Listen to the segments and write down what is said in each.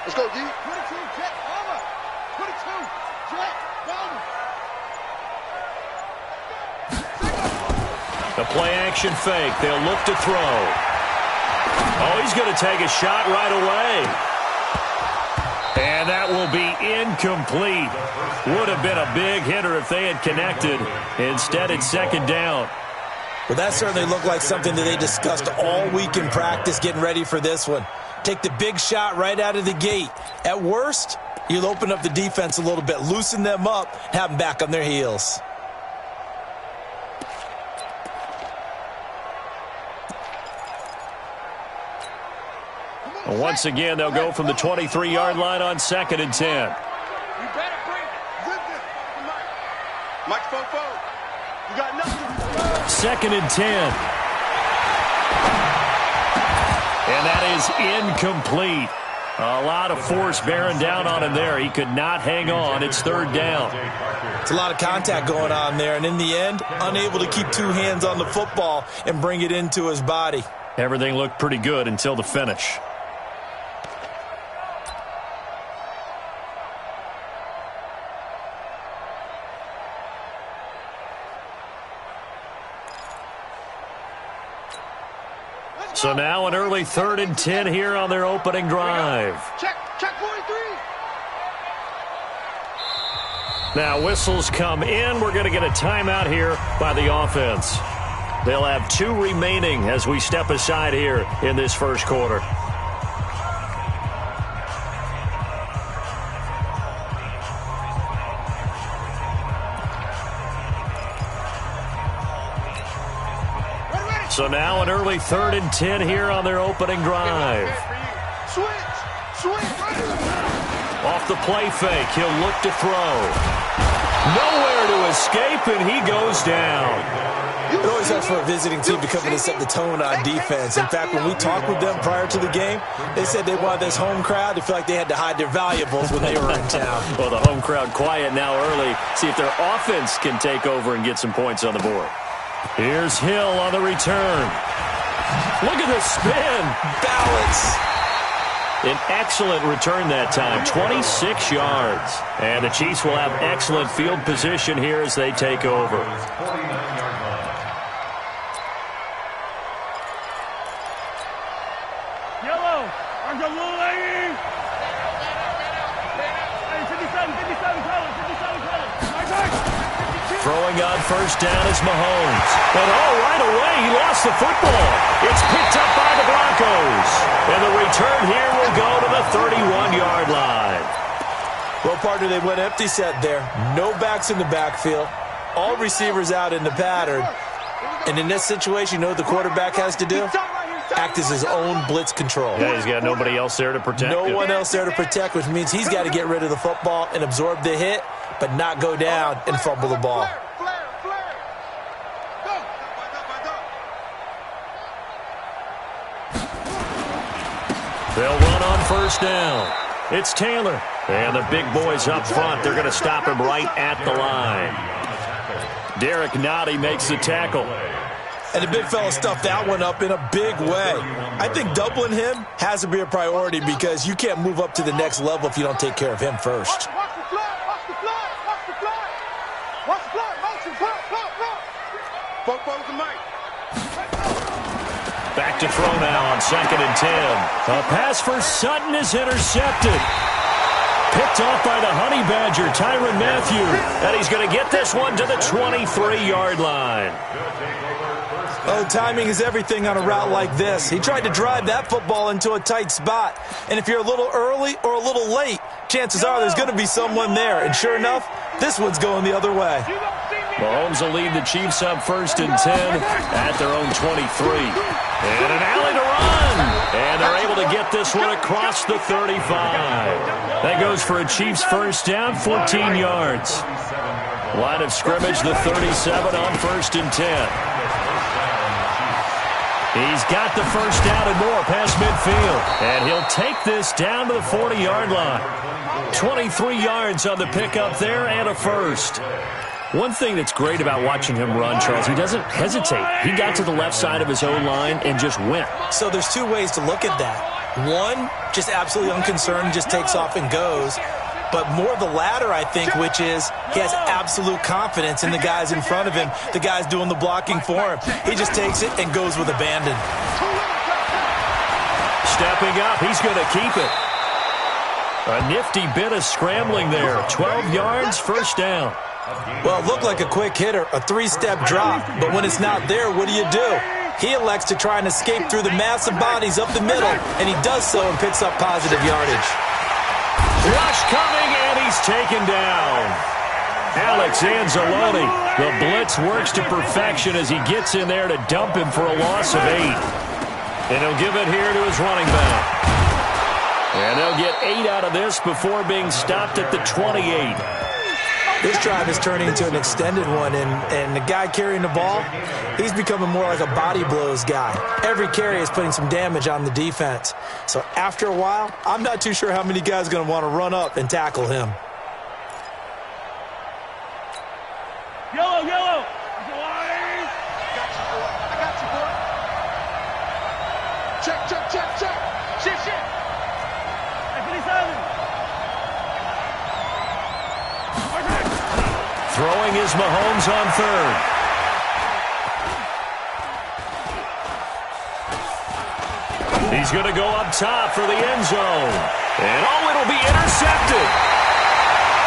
Let's go, D. 22, jet, over. 22, jet, down. The play action fake. They'll look to throw. Oh, he's going to take a shot right away. And that will be incomplete. Would have been a big hitter if they had connected. Instead, it's second down. Well, that certainly looked like something that they discussed all week in practice getting ready for this one. Take the big shot right out of the gate. At worst, you'll open up the defense a little bit, loosen them up, have them back on their heels. Once again, they'll go from the 23-yard line on 2nd and 10. You better bring it. Mike, you got nothing. 2nd and 10. And that is incomplete. A lot of force bearing down on him there. He could not hang on. It's 3rd down. It's a lot of contact going on there, and in the end, unable to keep two hands on the football and bring it into his body. Everything looked pretty good until the finish. So now an early 3rd and 10 here on their opening drive. Check 43. Now whistles come in. We're going to get a timeout here by the offense. They'll have 2 remaining as we step aside here in this first quarter. So now an early 3rd and 10 here on their opening drive. Switch. Off the play fake, he'll look to throw. Nowhere to escape, and he goes down. It always helps for a visiting team to come in and set the tone on defense. In fact, when we talked with them prior to the game, they said they wanted this home crowd to feel like they had to hide their valuables when they were in town. Well, the home crowd quiet now early. See if their offense can take over and get some points on the board. Here's Hill on the return. Look at the spin. Balance. An excellent return that time, 26 yards. And the Chiefs will have excellent field position here as they take over. Yellow. On the little lady. Hey, 57 colors. Throwing on first down is Mahomes. And right away, he lost the football. It's picked up by the Broncos. And the return here will go to the 31-yard line. Well, partner, they went empty set there. No backs in the backfield. All receivers out in the pattern. And in this situation, you know what the quarterback has to do? Act as his own blitz control. Yeah, he's got nobody else there to protect him. No one else there to protect, which means he's got to get rid of the football and absorb the hit, but not go down and fumble the ball. They'll run on first down. It's Taylor. And the big boys up front, they're going to stop him right at the line. Derek Nottie makes the tackle. And the big fella stuffed that one up in a big way. I think doubling him has to be a priority because you can't move up to the next level if you don't take care of him first. Watch the flag. Motion, Back to throw now on 2nd and 10. A pass for Sutton is intercepted. Picked off by the Honey Badger, Tyrann Mathieu. And he's going to get this one to the 23-yard line. Oh, timing is everything on a route like this. He tried to drive that football into a tight spot. And if you're a little early or a little late, chances are there's going to be someone there. And sure enough, this one's going the other way. Mahomes will lead the Chiefs up 1st and 10 at their own 23. And an alley to run. And they're able to get this one across the 35. That goes for a Chiefs first down, 14 yards. Line of scrimmage, the 37 on 1st and 10. He's got the first down and more past midfield. And he'll take this down to the 40-yard line. 23 yards on the pickup there and a first. One thing that's great about watching him run, Charles, he doesn't hesitate. He got to the left side of his own line and just went. So there's two ways to look at that. One, just absolutely unconcerned, just takes off and goes. But more the latter, I think, which is he has absolute confidence in the guys in front of him, the guys doing the blocking for him. He just takes it and goes with abandon. Stepping up, he's going to keep it. A nifty bit of scrambling there. 12 yards, first down. Well, it looked like a quick hitter, a three-step drop, but when it's not there, what do? He elects to try and escape through the massive bodies up the middle, and he does so and picks up positive yardage. Rush coming, and he's taken down. Alex Anzalone. The blitz works to perfection as he gets in there to dump him for a loss of 8. And he'll give it here to his running back. And they'll get 8 out of this before being stopped at the 28. This drive is turning into an extended one, and the guy carrying the ball, he's becoming more like a body blows guy. Every carry is putting some damage on the defense. So after a while, I'm not too sure how many guys are going to want to run up and tackle him. Yellow, yellow. I got you, boy. Check, check, check, check. Shit, shit. Throwing is Mahomes on third. He's going to go up top for the end zone. And it'll be intercepted.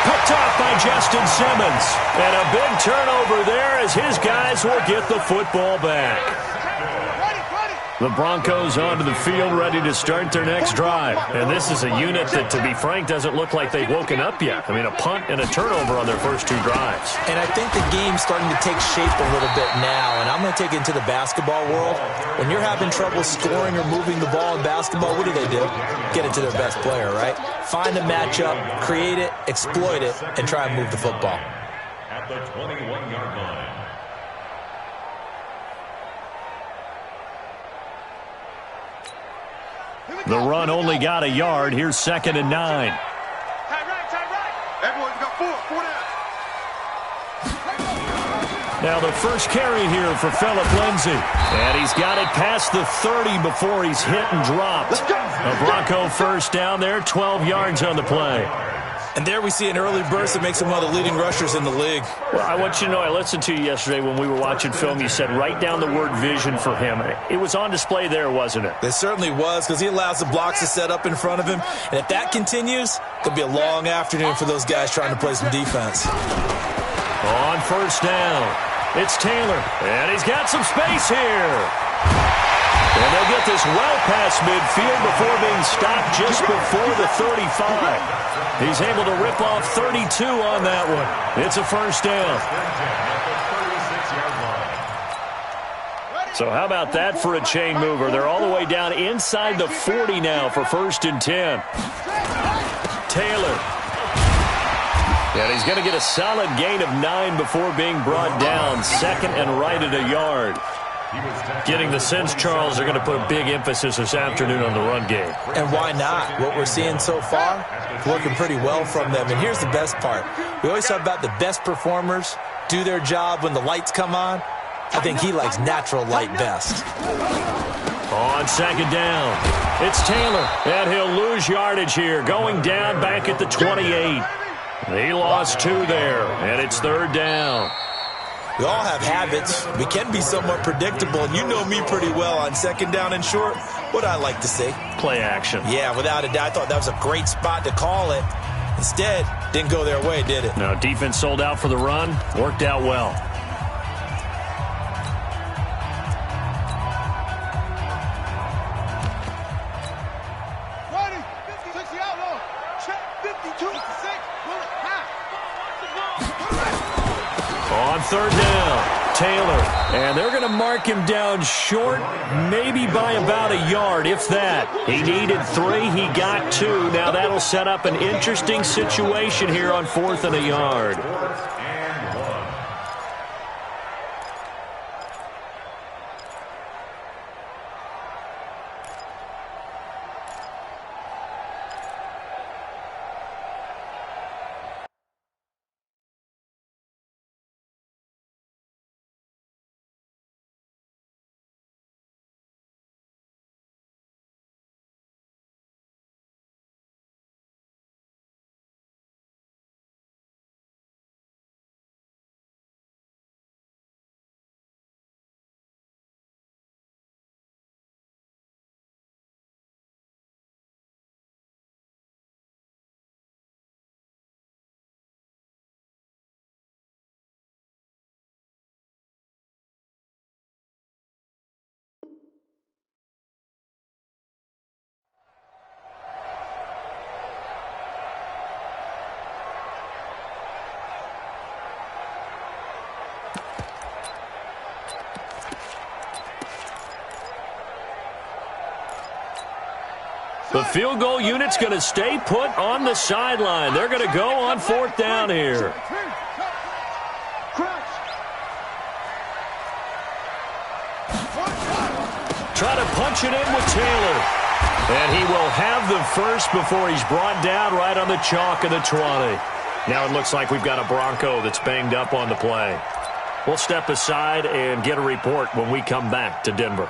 Picked off by Justin Simmons. And a big turnover there as his guys will get the football back. The Broncos onto the field ready to start their next drive. And this is a unit that, to be frank, doesn't look like they've woken up yet. I mean, a punt and a turnover on their first 2 drives. And I think the game's starting to take shape a little bit now. And I'm going to take it into the basketball world. When you're having trouble scoring or moving the ball in basketball, what do? Get it to their best player, right? Find a matchup, create it, exploit it, and try and move the football. At the 21-yard line. The run only got a yard. Here's 2nd and 9. Tight right. Everyone's got 4 down. Now the first carry here for Phillip Lindsay. And he's got it past the 30 before he's hit and dropped. A Bronco first down there, 12 yards on the play. And there we see an early burst that makes him one of the leading rushers in the league. Well, I want you to know, I listened to you yesterday when we were watching film. You said write down the word vision for him. It was on display there, wasn't it? It certainly was, because he allows the blocks to set up in front of him. And if that continues, it'll be a long afternoon for those guys trying to play some defense. On first down, it's Taylor. And he's got some space here. And they'll get this well past midfield before being stopped just before the 35. He's able to rip off 32 on that one. It's a first down. So how about that for a chain mover? They're all the way down inside the 40 now for 1st and 10. Taylor. And he's going to get a solid gain of 9 before being brought down. 2nd and right at a yard. Getting the sense, Charles, they're going to put a big emphasis this afternoon on the run game. And why not? What we're seeing so far, working pretty well from them. And here's the best part. We always talk about the best performers do their job when the lights come on. I think he likes natural light best. On 2nd down, it's Taylor. And he'll lose yardage here, going down back at the 28. He lost 2 there, and it's 3rd down. We all have habits. We can be somewhat predictable, and you know me pretty well on 2nd down and short. What I like to say? Play action. Yeah, without a doubt. I thought that was a great spot to call it. Instead, didn't go their way, did it? No, defense sold out for the run. Worked out well. On 3rd down, Taylor. And they're going to mark him down short, maybe by about a yard, if that. He needed 3. He got 2. Now that'll set up an interesting situation here on 4th and a yard. The field goal unit's going to stay put on the sideline. They're going to go on 4th down here. Try to punch it in with Taylor. And he will have the first before he's brought down right on the chalk of the 20. Now it looks like we've got a Bronco that's banged up on the play. We'll step aside and get a report when we come back to Denver.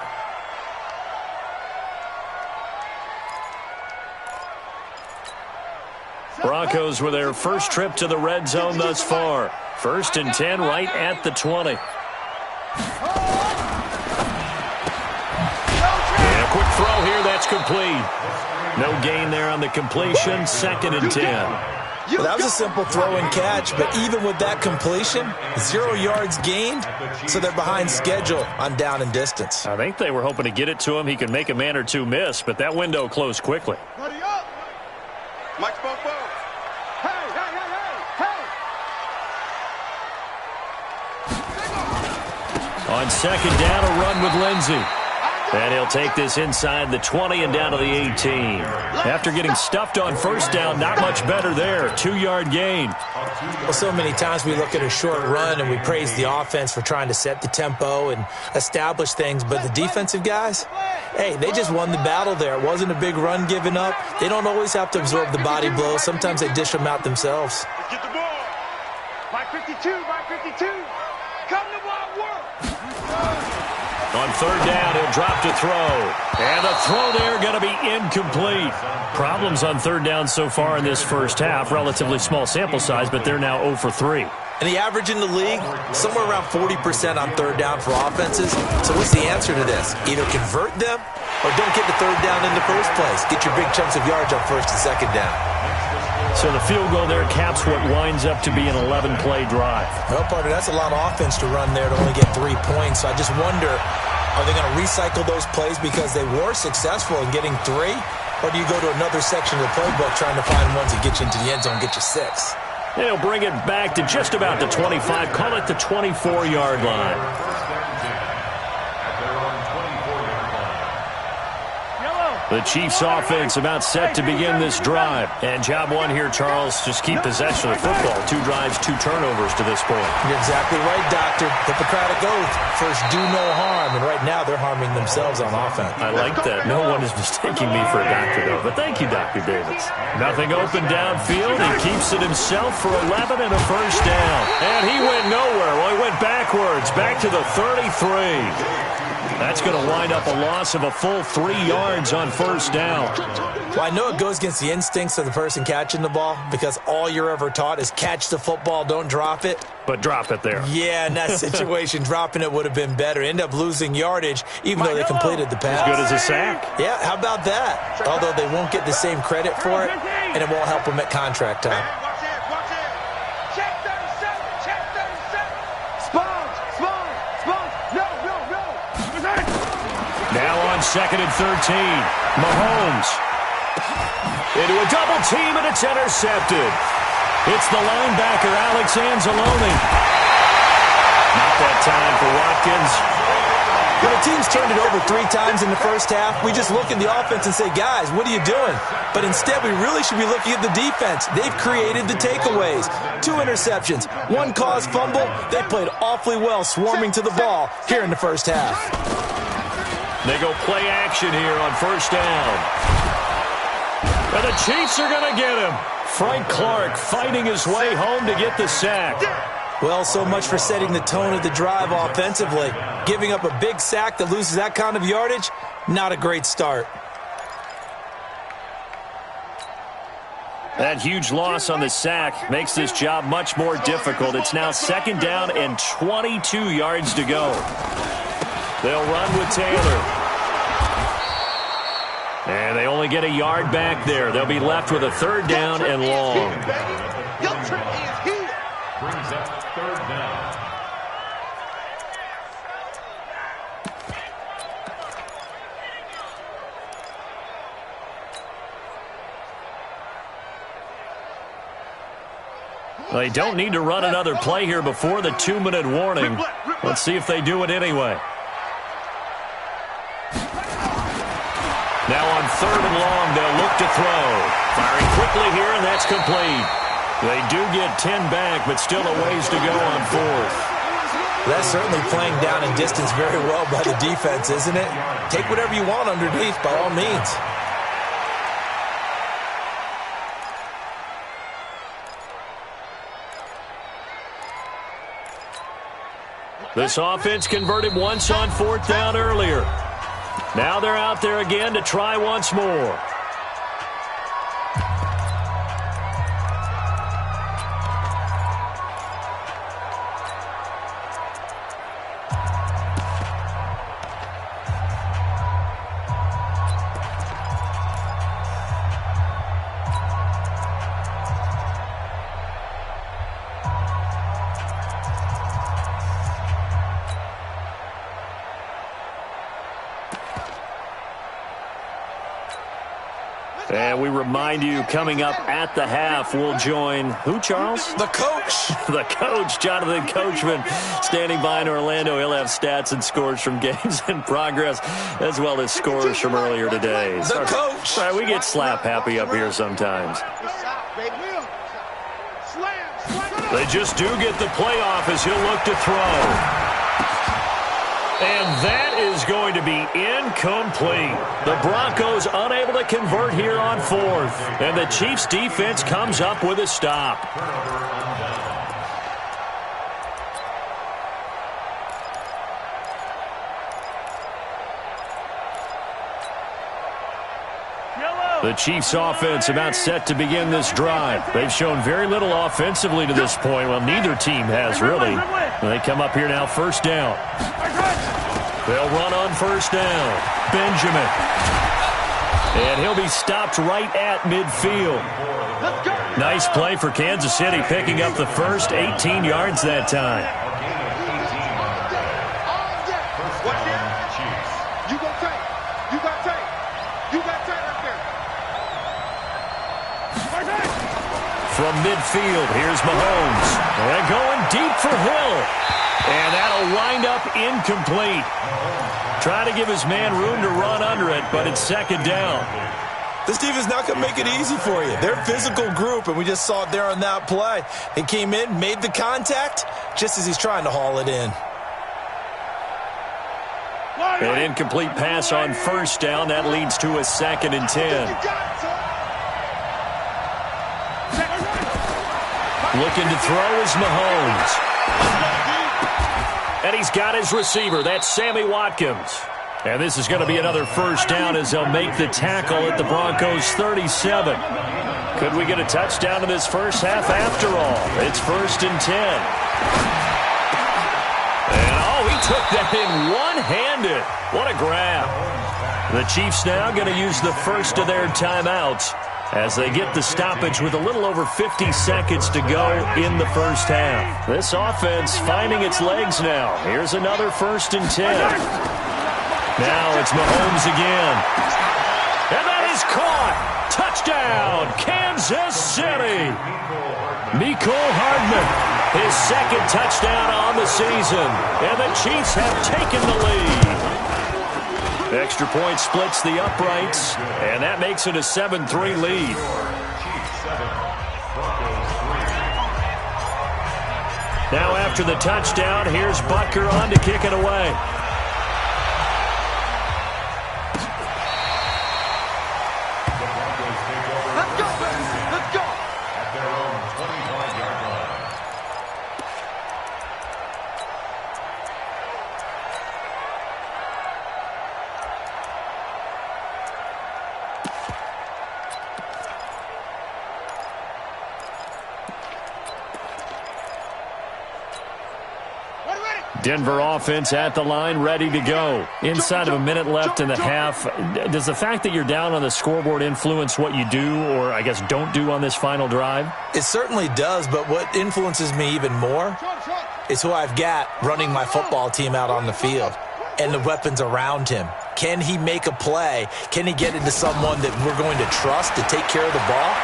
Broncos with their first trip to the red zone thus far. 1st and 10 right at the 20. And a quick throw here. That's complete. No gain there on the completion. 2nd and 10. Well, that was a simple throw and catch, but even with that completion, 0 yards gained, so they're behind schedule on down and distance. I think they were hoping to get it to him. He could make a man or two miss, but that window closed quickly. Mike's Bobo. Hey, hey, hey, hey, hey. On 2nd down, a run with Lindsey. And he'll take this inside the 20 and down to the 18. After getting stuffed on 1st down, not much better there. 2-yard gain. Well, so many times we look at a short run and we praise the offense for trying to set the tempo and establish things. But the defensive guys, hey, they just won the battle there. It wasn't a big run given up. They don't always have to absorb the body blows. Sometimes they dish them out themselves. Let's get the ball. By 52, by 52. Come to my work. On 3rd down, he'll drop to throw. And the throw there going to be incomplete. Problems on 3rd down so far in this first half. Relatively small sample size, but they're now 0 for 3. And the average in the league, somewhere around 40% on 3rd down for offenses. So what's the answer to this? Either convert them or don't get the 3rd down in the first place. Get your big chunks of yards on 1st and 2nd down. So the field goal there caps what winds up to be an 11-play drive. Well, partner, that's a lot of offense to run there to only get 3 points. So I just wonder, are they going to recycle those plays because they were successful in getting 3? Or do you go to another section of the playbook trying to find ones that get you into the end zone and get you 6? And he'll bring it back to just about the 25. Call it the 24-yard line. The Chiefs offense about set to begin this drive. And job one here, Charles, just keep possession of the football. 2 drives, 2 turnovers to this point. You're exactly right, Doctor. Hippocratic oath. First, do no harm. And right now, they're harming themselves on offense. I like that. No one is mistaking me for a doctor, though. But thank you, Dr. Davis. Nothing open downfield. He keeps it himself for 11 and a 1st down. And he went nowhere. Well, he went backwards, back to the 33. That's going to wind up a loss of a full 3 yards on 1st down. Well, I know it goes against the instincts of the person catching the ball because all you're ever taught is catch the football, don't drop it. But drop it there. Yeah, in that situation, dropping it would have been better. End up losing yardage even though they completed the pass. As good as a sack. Yeah, how about that? Although they won't get the same credit for it, and it won't help them at contract time. Watch it, watch it. Check 37, check 37. Sponge, sponge, sponge. No, no, no. Now on 2nd and 13. Mahomes. Into a double team, and it's intercepted. It's the linebacker, Alex Anzalone. Not that time for Watkins. When a team's turned it over 3 times in the first half, we just look at the offense and say, guys, what are you doing? But instead, we really should be looking at the defense. They've created the takeaways. 2 interceptions, 1 caused fumble. They played awfully well swarming to the ball here in the first half. They go play action here on 1st down. And the Chiefs are going to get him. Frank Clark fighting his way home to get the sack. Well, so much for setting the tone of the drive offensively. Giving up a big sack that loses that kind of yardage, not a great start. That huge loss on the sack makes this job much more difficult. It's now 2nd down and 22 yards to go. They'll run with Taylor. And they only get a yard back there. They'll be left with a 3rd down and long. Brings up 3rd down. They don't need to run another play here before the 2-minute warning. Let's see if they do it anyway. Now on 3rd and long, they'll look to throw. Firing quickly here, and that's complete. They do get 10 back, but still a ways to go on 4th. That's certainly playing down and distance very well by the defense, isn't it? Take whatever you want underneath, by all means. This offense converted once on 4th down earlier. Now they're out there again to try once more. And we remind you, coming up at the half, we'll join who, Charles? The coach. The coach, Jonathan Coachman, standing by in Orlando. He'll have stats and scores from games in progress, as well as scores from earlier today. The coach. Sorry, we get slap happy up here sometimes. They just do get the playoff as he'll look to throw. And that is going to be incomplete. The Broncos unable to convert here on 4th. And the Chiefs' defense comes up with a stop. The Chiefs' offense about set to begin this drive. They've shown very little offensively to this point. Well, neither team has, really. They come up here now, 1st down. They'll run on 1st down. Benjamin. And he'll be stopped right at midfield. Nice play for Kansas City, picking up the first 18 yards that time. From midfield, here's Mahomes. And going deep for Hill. And that'll wind up incomplete. Trying to give his man room to run under it, but it's 2nd down. This defense is not going to make it easy for you. They're a physical group, and we just saw it there on that play. He came in, made the contact, just as he's trying to haul it in. An incomplete pass on 1st down. That leads to a 2nd and 10. Looking to throw is Mahomes. And he's got his receiver. That's Sammy Watkins. And this is going to be another 1st down as they'll make the tackle at the Broncos' 37. Could we get a touchdown in this first half after all? It's 1st and 10. And, oh, he took that in one-handed. What a grab. The Chiefs now going to use the first of their timeouts as they get the stoppage with a little over 50 seconds to go in the first half. This offense finding its legs now. Here's another 1st and 10. Now it's Mahomes again. And that is caught. Touchdown, Kansas City. Mecole Hardman, his 2nd touchdown on the season. And the Chiefs have taken the lead. Extra point splits the uprights, and that makes it a 7-3 lead. Now after the touchdown, here's Butker on to kick it away. Let's go, let's go. At their own 25-yard line. Denver offense at the line, ready to go. Inside of a minute left in the half. Does the fact that you're down on the scoreboard influence what you do, or I guess don't do on this final drive? It certainly does, but what influences me even more is who I've got running my football team out on the field and the weapons around him. Can he make a play? Can he get into someone that we're going to trust to take care of the ball?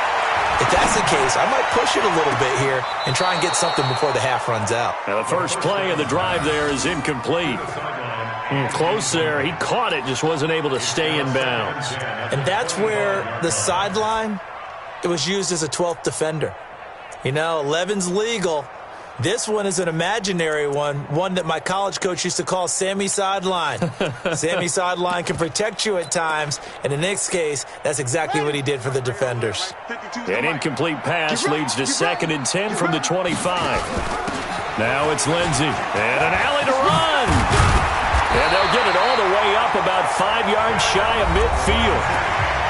If that's the case, I might push it a little bit here and try and get something before the half runs out. Now the first play of the drive there is incomplete. Close there. He caught it, just wasn't able to stay in bounds. And that's where the sideline, it was used as a 12th defender. You know, 11's legal. This one is an imaginary one that my college coach used to call Sammy Sideline. Sammy Sideline can protect you at times, and in this case, that's exactly what he did for the defenders. An incomplete pass leads to 2nd and 10 from the 25. Now it's Lindsey, and an alley to run. And they'll get it all the way up about 5 yards shy of midfield.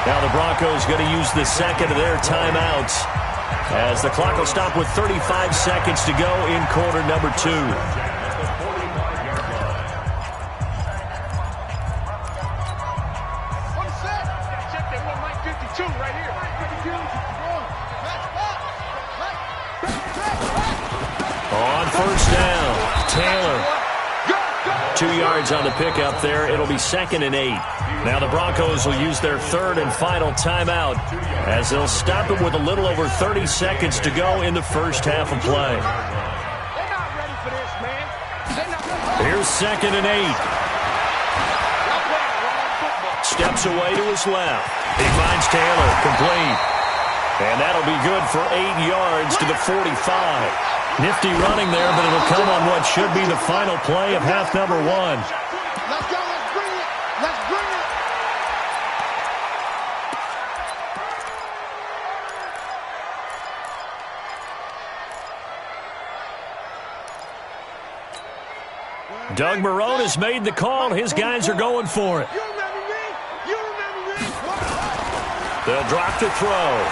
Now the Broncos going to use the second of their timeouts, as the clock will stop with 35 seconds to go in quarter number 2. On first down, Taylor. 2 yards on the pickup there. It'll be 2nd and 8. Now the Broncos will use their 3rd and final timeout, as they'll stop it with a little over 30 seconds to go in the first half of play. Here's 2nd and 8. Steps away to his left. He finds Taylor, complete. And that'll be good for 8 yards to the 45. Nifty running there, but it'll come on what should be the final play of half number 1. Let's go, let's bring it. Let's bring it. Doug Marrone has made the call. His guys are going for it. You remember me? You remember me? They'll drop to throw.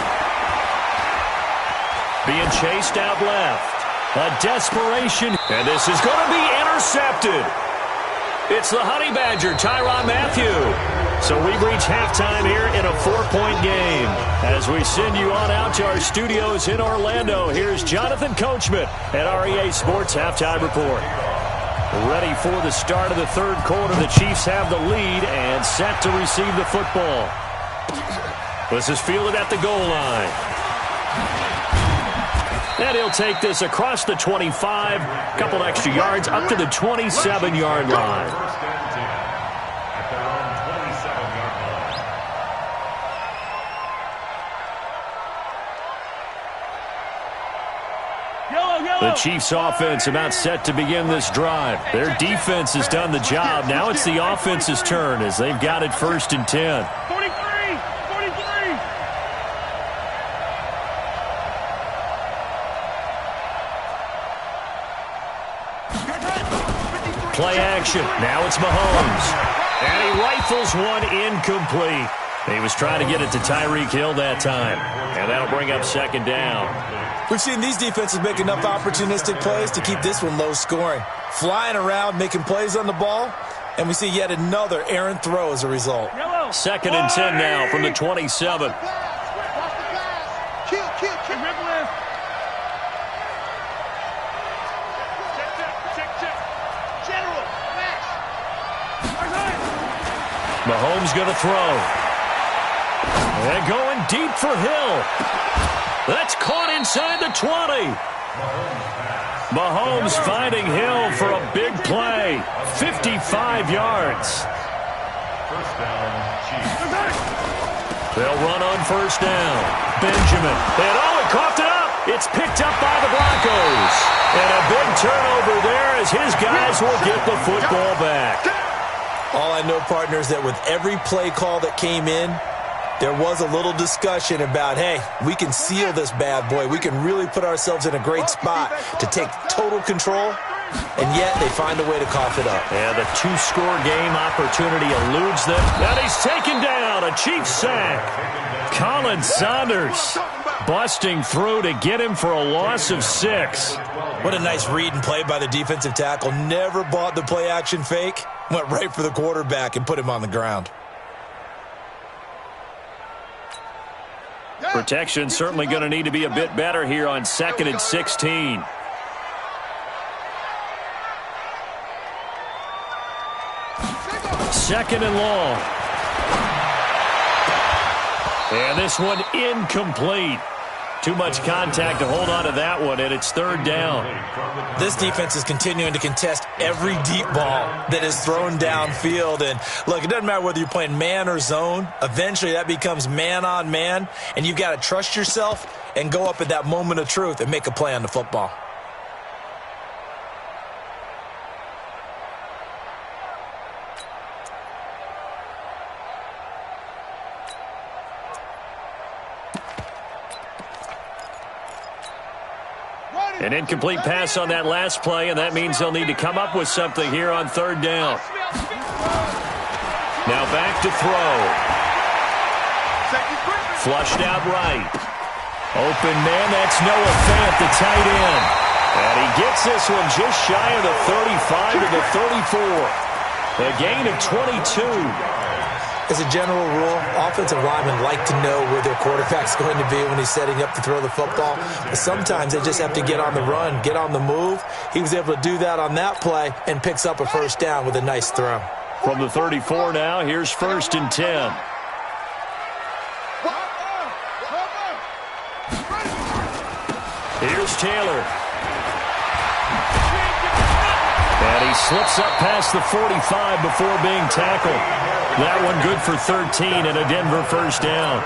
Being chased out left. A desperation. And this is going to be intercepted. It's the Honey Badger, Tyrann Mathieu. So we've reached halftime here in a 4-point game. As we send you on out to our studios in Orlando, here's Jonathan Coachman at REA Sports Halftime Report. Ready for the start of the 3rd quarter. The Chiefs have the lead and set to receive the football. This is fielded at the goal line. And he'll take this across the 25, couple extra yards up to the 27-yard line. The Chiefs' offense about set to begin this drive. Their defense has done the job. Now it's the offense's turn as they've got it 1st and 10. 43! Play action. Now it's Mahomes. And he rifles one incomplete. He was trying to get it to Tyreek Hill that time. And that'll bring up 2nd down. We've seen these defenses make enough opportunistic plays to keep this one low scoring. Flying around, making plays on the ball, and we see yet another errant throw as a result. 2nd and 10 now from the 27. Mahomes going to throw. And going deep for Hill. That's caught inside the 20. Mahomes finding Hill for a big play. 55 yards. First down, Chiefs. They'll run on first down. Benjamin. And he coughed it up. It's picked up by the Broncos. And a big turnover there as his guys will get the football back. All I know, partner, is that with every play call that came in, there was a little discussion about, hey, we can seal this bad boy. We can really put ourselves in a great spot to take total control, and yet they find a way to cough it up. And the 2-score game opportunity eludes them. And he's taken down. A Chiefs sack. Colin Saunders busting through to get him for a loss of 6. What a nice read and play by the defensive tackle. Never bought the play-action fake. Went right for the quarterback and put him on the ground. Protection certainly going to need to be a bit better here on 2nd and 16. Second and long. And this one incomplete. Too much contact to hold on to that one, and it's third down. This defense is continuing to contest every deep ball that is thrown downfield. And, look, it doesn't matter whether you're playing man or zone. Eventually, that becomes man-on-man, and you've got to trust yourself and go up at that moment of truth and make a play on the football. An incomplete pass on that last play, and that means they'll need to come up with something here on third down. Now back to throw. Flushed out right. Open man, that's Noah Fant, the tight end. And he gets this one just shy of the 35 to the 34. A gain of 22. As a general rule, offensive linemen like to know where their quarterback's going to be when he's setting up to throw the football. But sometimes they just have to get on the run, get on the move. He was able to do that on that play and picks up a first down with a nice throw. From the 34 now, here's 1st and 10. Here's Taylor. And he slips up past the 45 before being tackled. That one good for 13 and a Denver first down.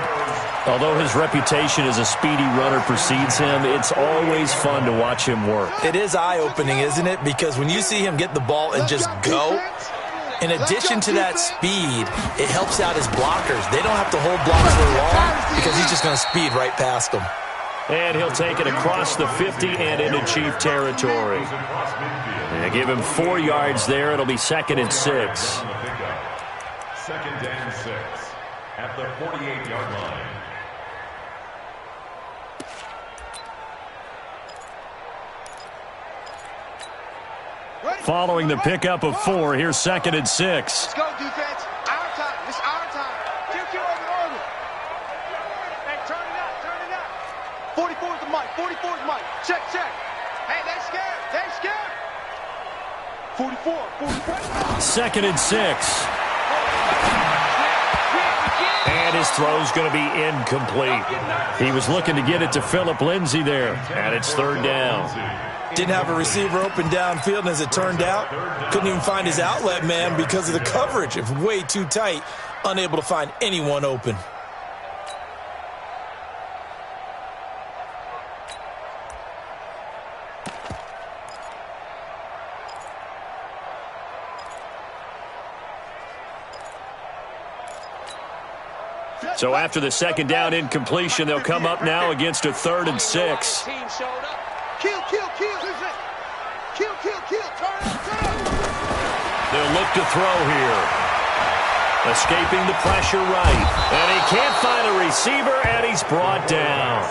Although his reputation as a speedy runner precedes him, it's always fun to watch him work. It is eye-opening, isn't it? Because when you see him get the ball and just go, in addition to that speed, it helps out his blockers. They don't have to hold blocks for long because he's just going to speed right past them. And he'll take it across the 50 and into Chief territory. And give him 4 yards there. It'll be 2nd and 6. 2nd and 6 at the 48-yard line. Following the pickup of 4, here's 2nd and 6. Let's go, defense. Our time. It's our time. QQ over. Hey, turn it up. Turn it up. 44 is the mic. 44 is the mic. Check, check. Hey, they scared. They scared. 44. 2nd and 6. And his throw's going to be incomplete. He was looking to get it to Phillip Lindsay there, and it's 3rd down. Didn't have a receiver open downfield, and as it turned out, couldn't even find his outlet man because of the coverage. It's way too tight, unable to find anyone open. So after the 2nd down incompletion, they'll come up now against a 3rd and 6. Team showed up. Kill. Kill. Turn up. They'll look to throw here. Escaping the pressure right. And he can't find a receiver, and he's brought down.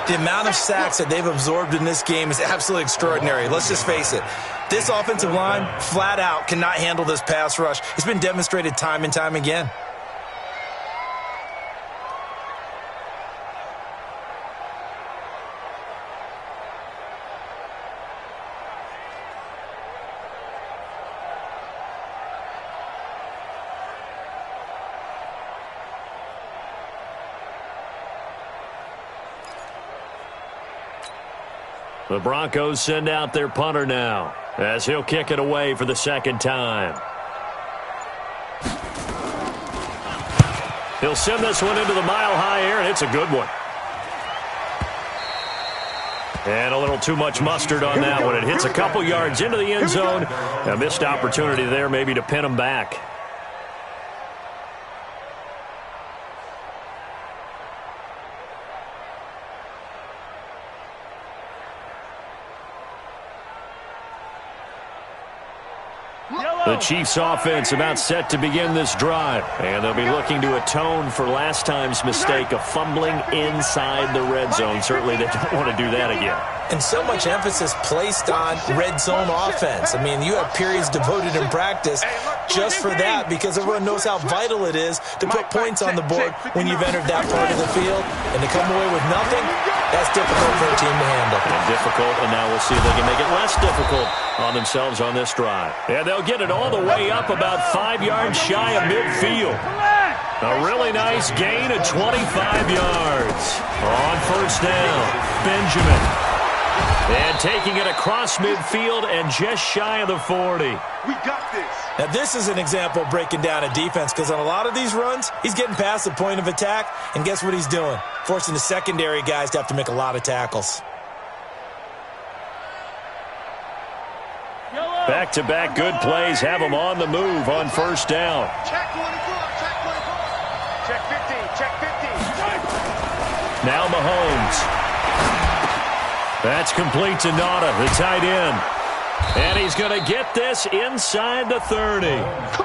The amount of sacks that they've absorbed in this game is absolutely extraordinary. Let's just face it. This offensive line, flat out, cannot handle this pass rush. It's been demonstrated time and time again. The Broncos send out their punter now as he'll kick it away for the 2nd time. He'll send this one into the mile-high air, and it's a good one. And a little too much mustard on that one. It hits a couple yards into the end zone. A missed opportunity there maybe to pin him back. The Chiefs offense about set to begin this drive. And they'll be looking to atone for last time's mistake of fumbling inside the red zone. Certainly they don't want to do that again. And so much emphasis placed on red zone offense. I mean, you have periods devoted in practice just for that because everyone knows how vital it is to put points on the board when you've entered that part of the field. And to come away with nothing, that's difficult for a team to handle. And difficult, and now we'll see if they can make it less difficult on themselves on this drive. And they'll get it all the way up about 5 yards shy of midfield. A really nice gain of 25 yards. On first down, Benjamin. And taking it across midfield and just shy of the 40. We got this. Now, this is an example of breaking down a defense because on a lot of these runs, he's getting past the point of attack, and guess what he's doing? Forcing the secondary guys to have to make a lot of tackles. Back-to-back good plays have him on the move on first down. Check 24, check 24. Check 15, check 15. Now Mahomes. That's complete to Nauta, the tight end. And he's going to get this inside the 30.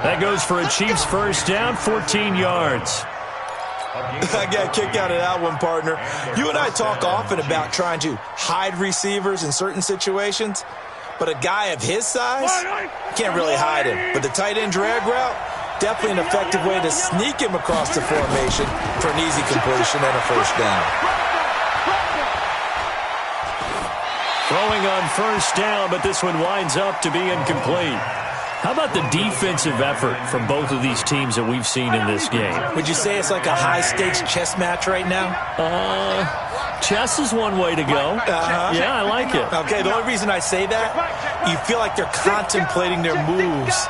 That goes for a Chiefs first down, 14 yards. I got a kick out of that one, partner. You and I talk often about trying to hide receivers in certain situations, but a guy of his size can't really hide him. But the tight end drag route, definitely an effective way to sneak him across the formation for an easy completion and a first down. Throwing on first down, but this one winds up to be incomplete. How about the defensive effort from both of these teams that we've seen in this game? Would you say it's like a high-stakes chess match right now? Chess is one way to go. Yeah, I like it. Okay, the only reason I say that, you feel like they're contemplating their moves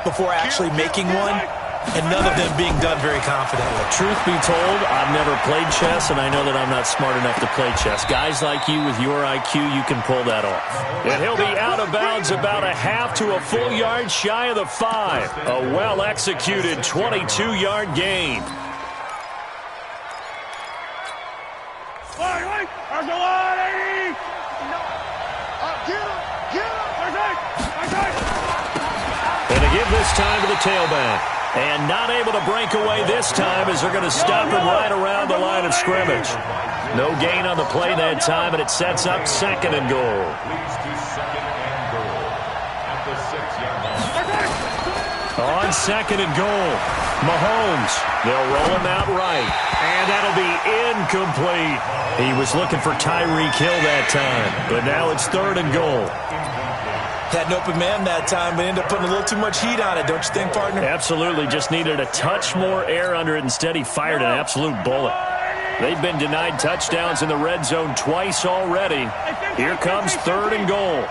before actually making one, and none of them being done very confidently. Truth be told, I've never played chess, and I know that I'm not smart enough to play chess. Guys like you with your IQ, you can pull that off. And he'll be out of bounds about a half to a full yard shy of the 5. A well-executed 22-yard gain. And to give this time to the tailback. And not able to break away this time as they're going to stop him right around the line of scrimmage. No gain on the play that time, and it sets up second and goal. Leads to second and goal at the 6-yard line. On second and goal, Mahomes. They'll roll him out right, and that'll be incomplete. He was looking for Tyreek Hill that time, but now it's third and goal. Had an open man that time, but ended up putting a little too much heat on it, don't you think, partner? Absolutely. Just needed a touch more air under it. Instead, he fired an absolute bullet. They've been denied touchdowns in the red zone twice already. Here comes third and goal.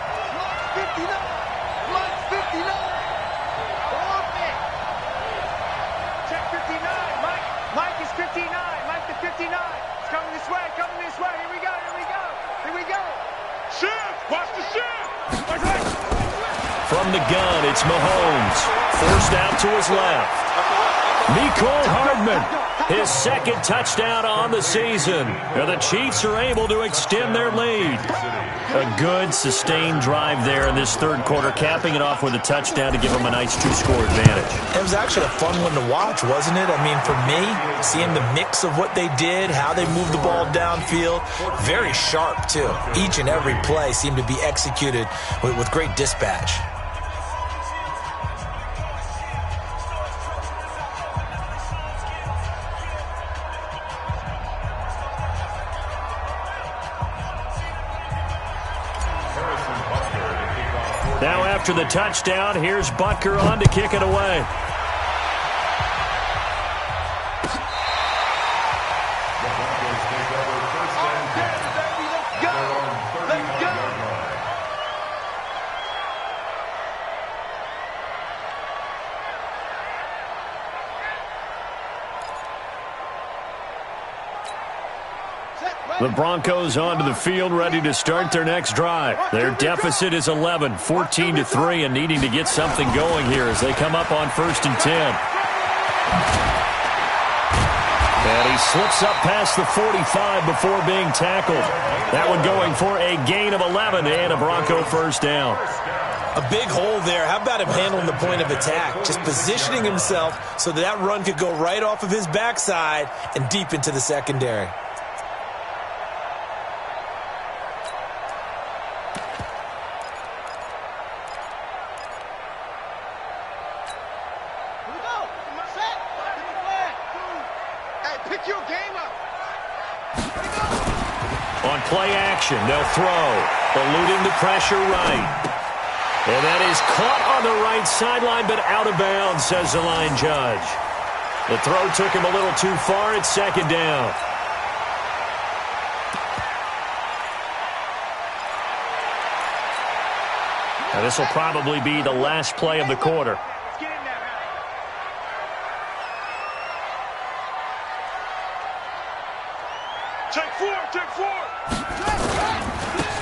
Check 59. Mike is 59. Mike the 59. It's coming this way, coming this way. Here we go, here we go. Here we go. Shift! Watch the shift! From the gun, it's Mahomes. Forced out to his left. Mecole Hardman, his second touchdown on the season. Now the Chiefs are able to extend their lead. A good, sustained drive there in this third quarter, capping it off with a touchdown to give them a nice two-score advantage. It was actually a fun one to watch, wasn't it? I mean, for me, seeing the mix of what they did, how they moved the ball downfield, very sharp, too. Each and every play seemed to be executed with great dispatch. Now after the touchdown, here's Butker on to kick it away. The Broncos take over first and 10. Let's go! Let's go! The Broncos onto the field, ready to start their next drive. Their deficit is 11, 14-3, and needing to get something going here as they come up on first and 10. And he slips up past the 45 before being tackled. That one going for a gain of 11 and a Bronco first down. A big hole there. How about him handling the point of attack? Just positioning himself so that run could go right off of his backside and deep into the secondary. On play action, they'll throw, eluding the pressure right. And that is caught on the right sideline, but out of bounds, says the line judge. The throw took him a little too far. It's second down. Now this will probably be the last play of the quarter. Take four.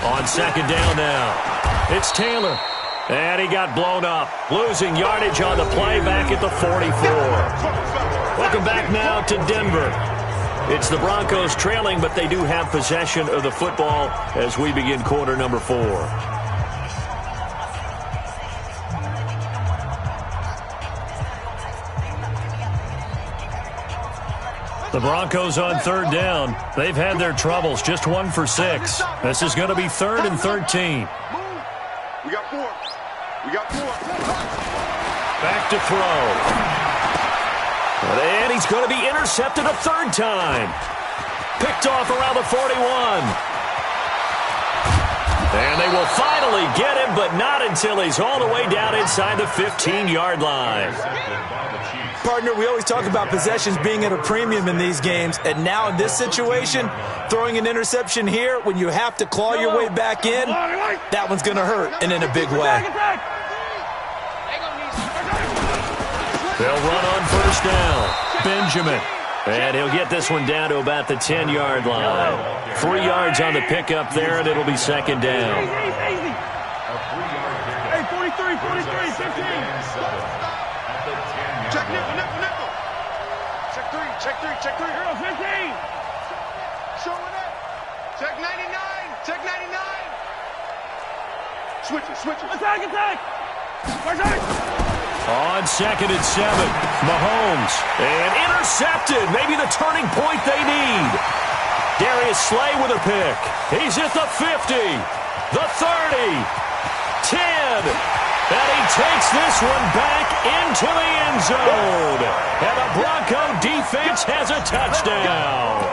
On second down now, it's Taylor. And he got blown up, losing yardage on the play back at the 44. Welcome back now to Denver. It's the Broncos trailing, but they do have possession of the football as we begin quarter number 4. The Broncos on third down. They've had their troubles, just 1 for 6. This is going to be 3rd and 13. We got 4. Back to throw. And he's going to be intercepted a 3rd time. Picked off around the 41. And they will finally get him, but not until he's all the way down inside the 15-yard line. Partner, we always talk about possessions being at a premium in these games, and now in this situation, throwing an interception here when you have to claw your way back in, that one's going to hurt, and in a big way. They'll run on first down. Benjamin. And he'll get this one down to about the 10-yard line. 3 yards on the pickup there, and it'll be second down. Hey, 43, 15. Check nickel. Check three. Girl, 15. Showing it. Check 99. Switch it. Attack. On 2nd and 7, Mahomes. And intercepted. Maybe the turning point they need. Darius Slay with a pick. He's at the 50, the 30, 10. And he takes this one back into the end zone. And the Bronco defense has a touchdown.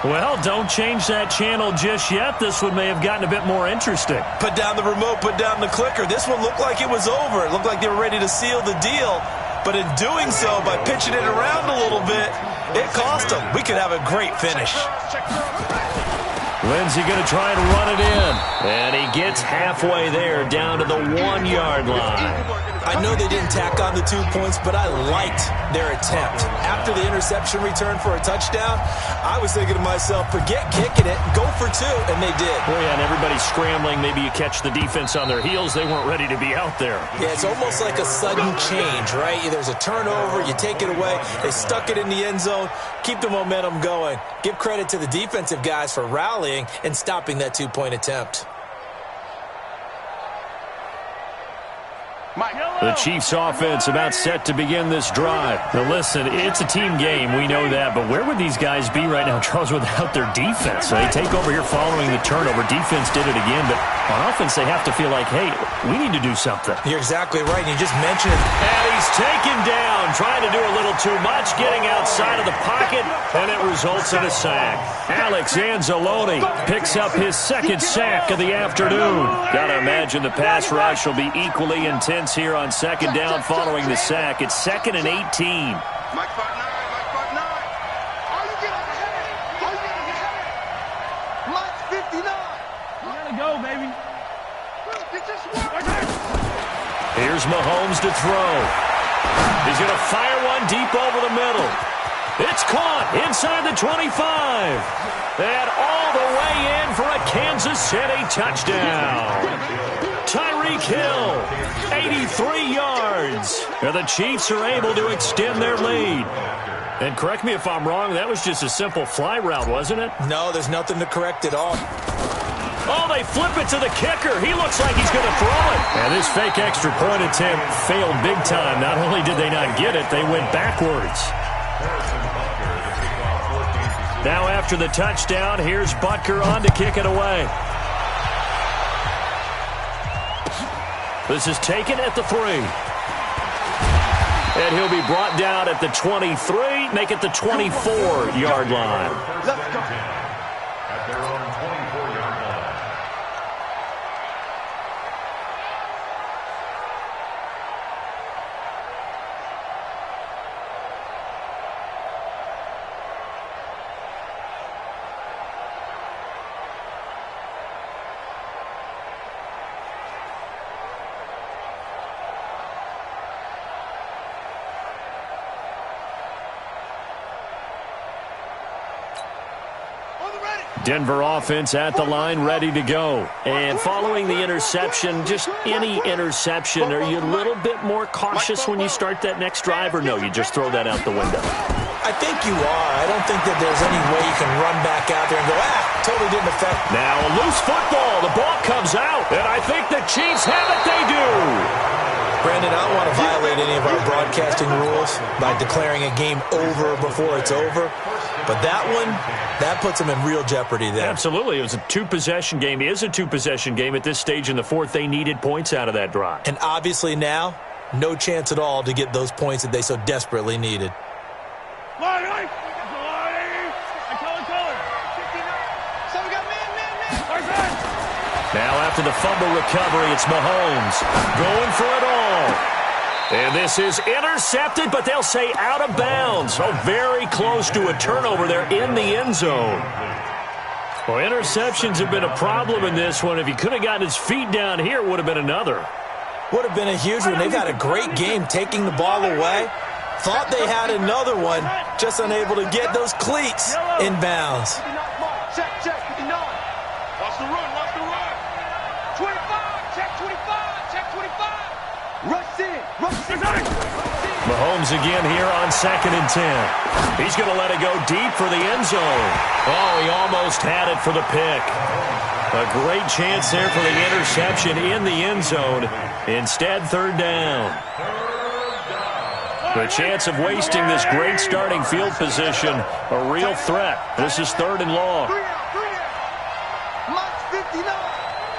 Well, don't change that channel just yet. This one may have gotten a bit more interesting. Put down the remote, put down the clicker. This one looked like it was over. It looked like they were ready to seal the deal. But in doing so, by pitching it around a little bit, it cost them. We could have a great finish. Lindsey going to try and run it in. And he gets halfway there, down to the 1-yard line. I know they didn't tack on the 2 points, but I liked their attempt. After the interception return for a touchdown, I was thinking to myself, forget kicking it, go for 2, and they did. Well, yeah, and everybody's scrambling. Maybe you catch the defense on their heels. They weren't ready to be out there. Yeah, it's almost like a sudden change, right? There's a turnover, you take it away, they stuck it in the end zone, keep the momentum going. Give credit to the defensive guys for rallying and stopping that 2-point attempt. The Chiefs offense about set to begin this drive. Now listen, it's a team game, we know that, but where would these guys be right now, Charles, without their defense? So they take over here following the turnover. Defense did it again, but on offense they have to feel like, hey, we need to do something. You're exactly right. You just mentioned it. And he's taken down, trying to do a little too much, getting outside of the pocket, and it results in a sack. Alex Anzalone picks up his 2nd sack of the afternoon. Gotta imagine the pass rush will be equally intense here on 2nd down following the sack. It's 2nd and 18. Mike 5-9. Are you getting ahead? Mike 59. You gotta go, baby. Here's Mahomes to throw. He's going to fire one deep over the middle. It's caught inside the 25. And all the way in for a Kansas City touchdown. Tyreek Hill, 83 yards. And the Chiefs are able to extend their lead. And correct me if I'm wrong, that was just a simple fly route, wasn't it? No, there's nothing to correct at all. Oh, they flip it to the kicker. He looks like he's going to throw it. And this fake extra point attempt failed big time. Not only did they not get it, they went backwards. Now after the touchdown, here's Butker on to kick it away. This is taken at the 3. And he'll be brought down at the 23, make it the 24-yard line. Let's go. At their own 24-yard line. Denver offense at the line, ready to go. And following the interception, just any interception, are you a little bit more cautious when you start that next drive, or no, you just throw that out the window? I think you are. I don't think that there's any way you can run back out there and go, totally didn't affect. Now a loose football. The ball comes out, and I think the Chiefs have it. They do. Brandon, I don't want to violate any of our broadcasting rules by declaring a game over before it's over. But that one, that puts them in real jeopardy there. Absolutely. It was a two-possession game. It is a two-possession game at this stage in the fourth. They needed points out of that drive. And obviously now, no chance at all to get those points that they so desperately needed. Now after the fumble recovery, it's Mahomes going for it all. And this is intercepted, but they'll say out of bounds. So very close to a turnover there in the end zone. Well, interceptions have been a problem in this one. If he could have gotten his feet down here, it would have been another. Would have been a huge one. They've had a great game taking the ball away. Thought they had another one, just unable to get those cleats in bounds. Check, 59. Watch the run, 25, check 25, check 25. Rush in. Mahomes again here on 2nd and 10. He's going to let it go deep for the end zone. Oh, he almost had it for the pick. A great chance there for the interception in the end zone. Instead, 3rd down. The chance of wasting this great starting field position, a real threat. This is 3rd and long. Mike's 59.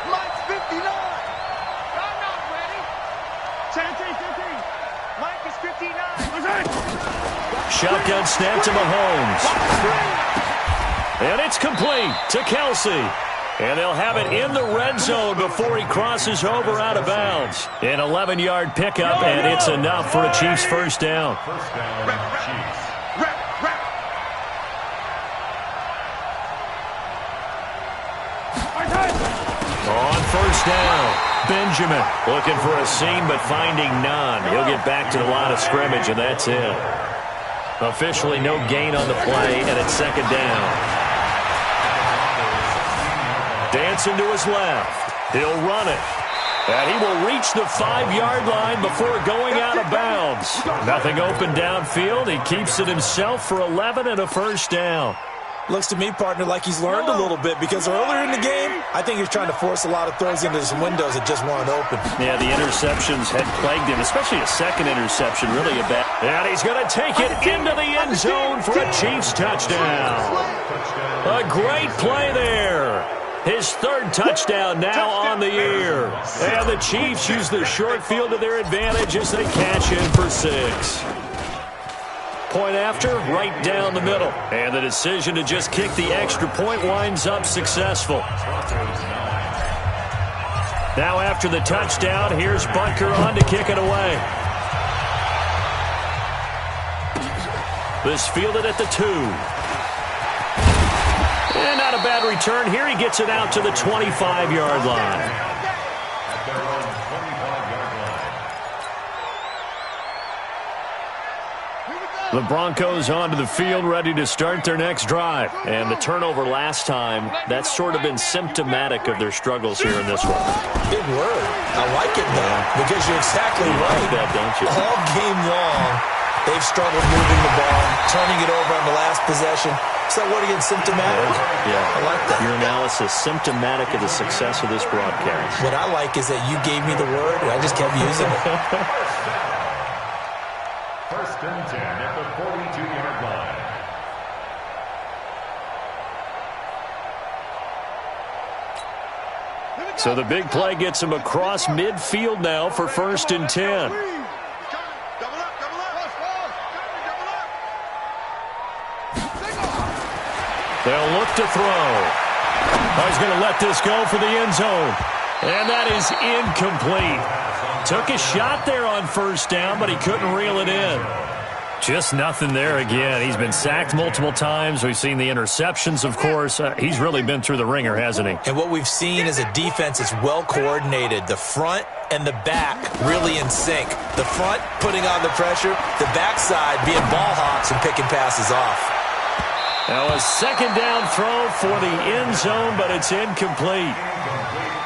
Mike's 59. I'm not ready. 10. Mike is 59. Shotgun snap to Mahomes. And it's complete to Kelsey. And they'll have it in the red zone before he crosses over out of bounds. An 11-yard pickup, and it's enough for a Chiefs first down. On first down, Benjamin looking for a seam but finding none. He'll get back to the line of scrimmage, and that's it. Officially no gain on the play, and it's 2nd down. Dancing to his left. He'll run it. And he will reach the 5-yard line before going out of bounds. Nothing open downfield. He keeps it himself for 11 and a first down. Looks to me, partner, like he's learned a little bit because earlier in the game, I think he was trying to force a lot of throws into some windows that just weren't open. Yeah, the interceptions had plagued him, especially a second interception, really a bad. And he's going to take it into the end zone for a Chiefs touchdown. A great play there. His 3rd touchdown now on the year. And the Chiefs use the short field to their advantage as they cash in for 6. Point after, right down the middle. And the decision to just kick the extra point winds up successful. Now after the touchdown, here's Bunker on to kick it away. This fielded at the 2. And not a bad return here. He gets it out to the 25-yard line. The Broncos onto the field, ready to start their next drive. And the turnover last time, that's sort of been symptomatic of their struggles here in this one. Big word. I like it, though, because you're exactly right. You like that, don't you? All game long, they've struggled moving the ball, turning it over on the last possession. So what again, symptomatic? Yeah. I like that. Your analysis, symptomatic of the success of this broadcast. What I like is that you gave me the word, and I just kept using it. 1st and 10 at the 42-yard line. So the big play gets him across midfield now for 1st and 10. They'll look to throw. He's going to let this go for the end zone. And that is incomplete. Took a shot there on 1st down, but he couldn't reel it in. Just nothing there again. He's been sacked multiple times. We've seen the interceptions, of course. He's really been through the ringer, hasn't he? And what we've seen is a defense that's well coordinated. The front and the back really in sync. The front putting on the pressure, the backside being ball hawks and picking passes off. Now a second down throw for the end zone, but it's incomplete.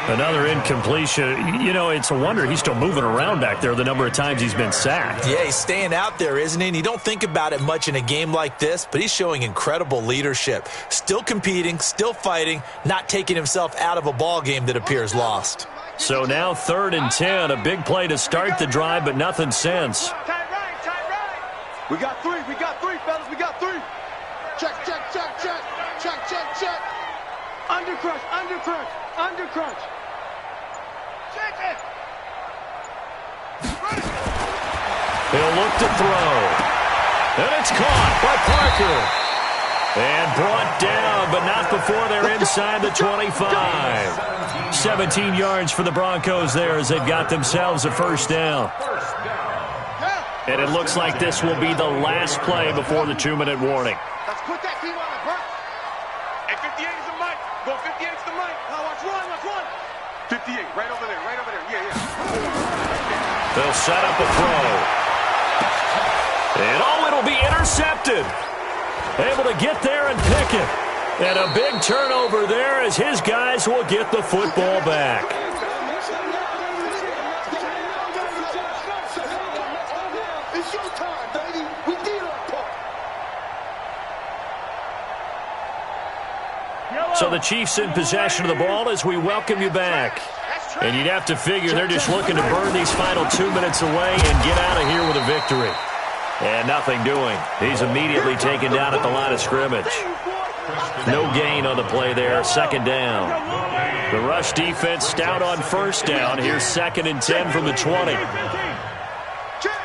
Another incompletion. You know, it's a wonder he's still moving around back there the number of times he's been sacked. Yeah, he's staying out there, isn't he? And you don't think about it much in a game like this, but he's showing incredible leadership. Still competing, still fighting, not taking himself out of a ball game that appears lost. So now 3rd and 10, a big play to start the drive, but nothing since. Tight right. We got three, fellas, we got three. Check. Under crunch. Check it. He'll look to throw. And it's caught by Parker. And brought down, but not before they're inside the 25. 17 yards for the Broncos there as they've got themselves a first down. And it looks like this will be the last play before the 2-minute warning. Let's put that team on the burn. Hey, 58 is the mic. Go 58 is the mic. Now watch one. 58, right over there. Yeah. They'll set up a throw. And it'll be intercepted. Able to get there and pick it. And a big turnover there as his guys will get the football back. It's your time, baby. We did our part. So the Chiefs in possession of the ball as we welcome you back. And you'd have to figure they're just looking to burn these final 2 minutes away and get out of here with a victory. And nothing doing. He's immediately taken down at the line of scrimmage. No gain on the play there. 2nd down. The rush defense stout on 1st down. Here's 2nd and 10 from the 20. Check.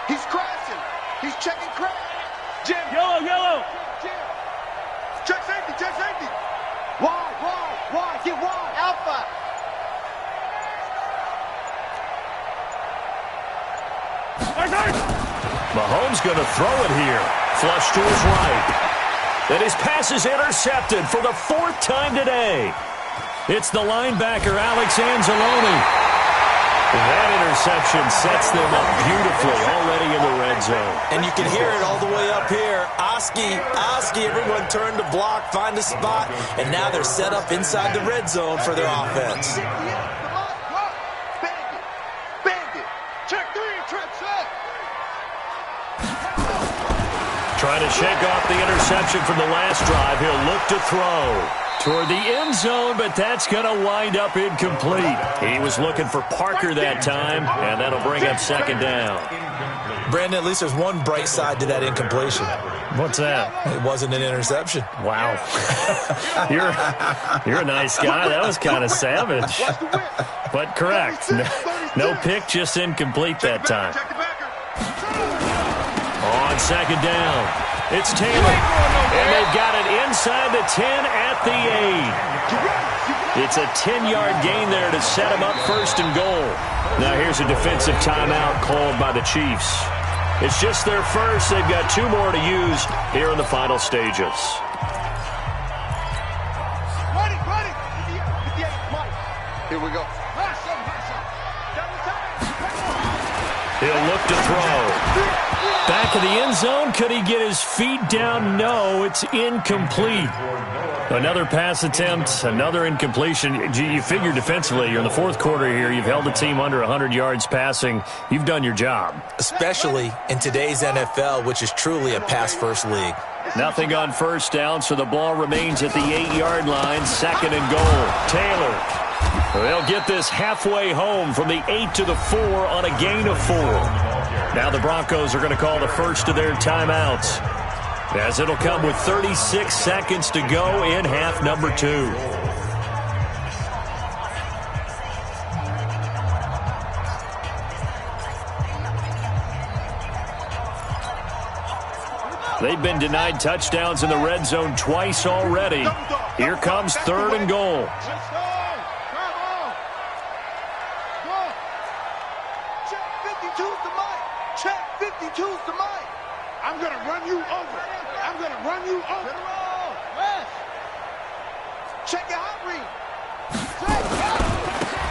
He's crashing. He's checking crash. Jim. Yellow. Jim. Check safety. Wide. Get wide. Alpha. Mahomes going to throw it here. Flush to his right. And his pass is intercepted for the 4th time today. It's the linebacker, Alex Anzalone. That interception sets them up beautifully already in the red zone. And you can hear it all the way up here. Oski, everyone turned to block, find a spot, and now they're set up inside the red zone for their offense. Bandit. Check 3, trip set. Trying to shake off the interception from the last drive. He'll look to throw toward the end zone, but that's going to wind up incomplete. He was looking for Parker that time, and that'll bring up 2nd down. Brandon, at least there's one bright side to that incompletion. What's that? It wasn't an interception. Wow. You're a nice guy. That was kind of savage. But correct. No pick, just incomplete that time. On 2nd down, it's Taylor. And they've got it inside the 10 at the 8. It's a 10-yard gain there to set them up 1st and goal. Now here's a defensive timeout called by the Chiefs. It's just their first. They've got 2 more to use here in the final stages. Ready. Here we go. He'll look to throw. Back of the end zone. Could he get his feet down? No, it's incomplete. Another pass attempt, another incompletion. You figure defensively, you're in the 4th quarter here. You've held the team under 100 yards passing. You've done your job. Especially in today's NFL, which is truly a pass-first league. Nothing on 1st down, so the ball remains at the 8-yard line. 2nd and goal. Taylor. They'll get this halfway home from the 8 to the 4 on a gain of 4. Now the Broncos are going to call the first of their timeouts, as it'll come with 36 seconds to go in half number 2. They've been denied touchdowns in the red zone twice already. Here comes 3rd and goal. I'm going to run you over. Check your hot read.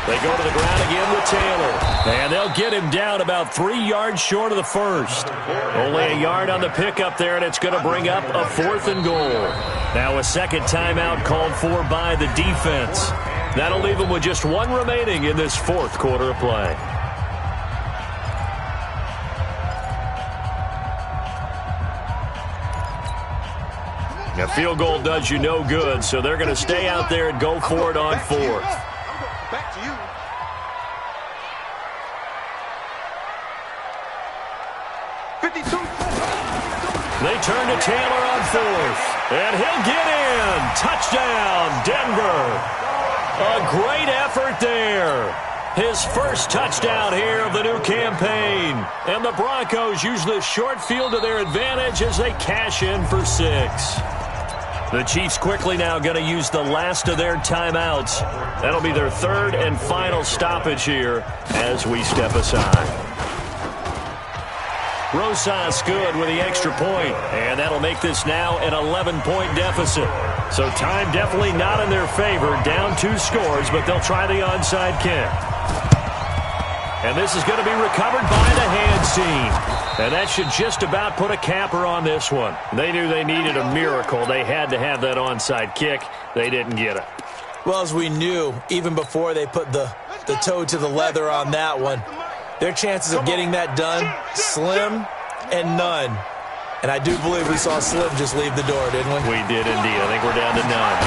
They go to the ground again with Taylor. And they'll get him down about 3 yards short of the first. Only a yard on the pickup there, and it's going to bring up a 4th and goal. Now a second timeout called for by the defense. That'll leave them with just 1 remaining in this 4th quarter of play. A field goal does you no good, so they're going to stay out there and go for it on 4th. Back to you. They turn to Taylor on 4th, and he'll get in. Touchdown, Denver. A great effort there. His first touchdown here of the new campaign. And the Broncos use the short field to their advantage as they cash in for 6. The Chiefs quickly now going to use the last of their timeouts. That'll be their 3rd and final stoppage here as we step aside. Rosas good with the extra point, and that'll make this now an 11-point deficit. So time definitely not in their favor, down 2 scores, but they'll try the onside kick. And this is going to be recovered by the hands team. And that should just about put a capper on this one. They knew they needed a miracle. They had to have that onside kick. They didn't get it. Well, as we knew, even before they put the toe to the leather on that one, their chances of getting that done, slim and none. And I do believe we saw Slim just leave the door, didn't we? We did indeed. I think we're down to none.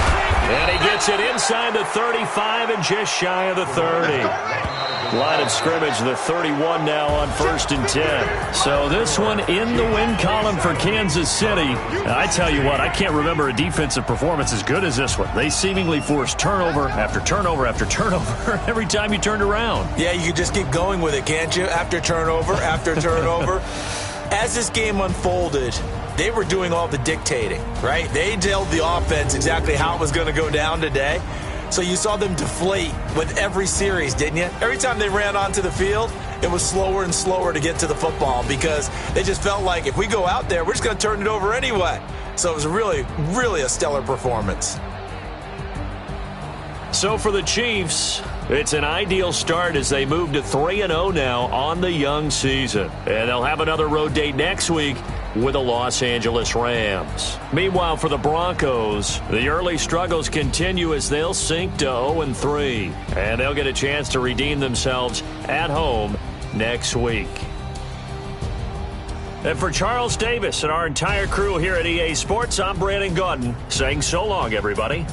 And he gets it inside the 35 and just shy of the 30. Line of scrimmage, the 31 now on 1st and 10. So this one in the win column for Kansas City. I tell you what, I can't remember a defensive performance as good as this one. They seemingly forced turnover after turnover after turnover every time you turned around. Yeah, you can just keep going with it, can't you? After turnover, after turnover. As this game unfolded, they were doing all the dictating, right? They told the offense exactly how it was going to go down today. So you saw them deflate with every series, didn't you? Every time they ran onto the field, it was slower and slower to get to the football because they just felt like if we go out there, we're just going to turn it over anyway. So it was really, really a stellar performance. So for the Chiefs, it's an ideal start as they move to 3-0 now on the young season. And they'll have another road date next week with the Los Angeles Rams. Meanwhile, for the Broncos, the early struggles continue as they'll sink to 0-3. And they'll get a chance to redeem themselves at home next week. And for Charles Davis and our entire crew here at EA Sports, I'm Brandon Gaudin saying so long, everybody.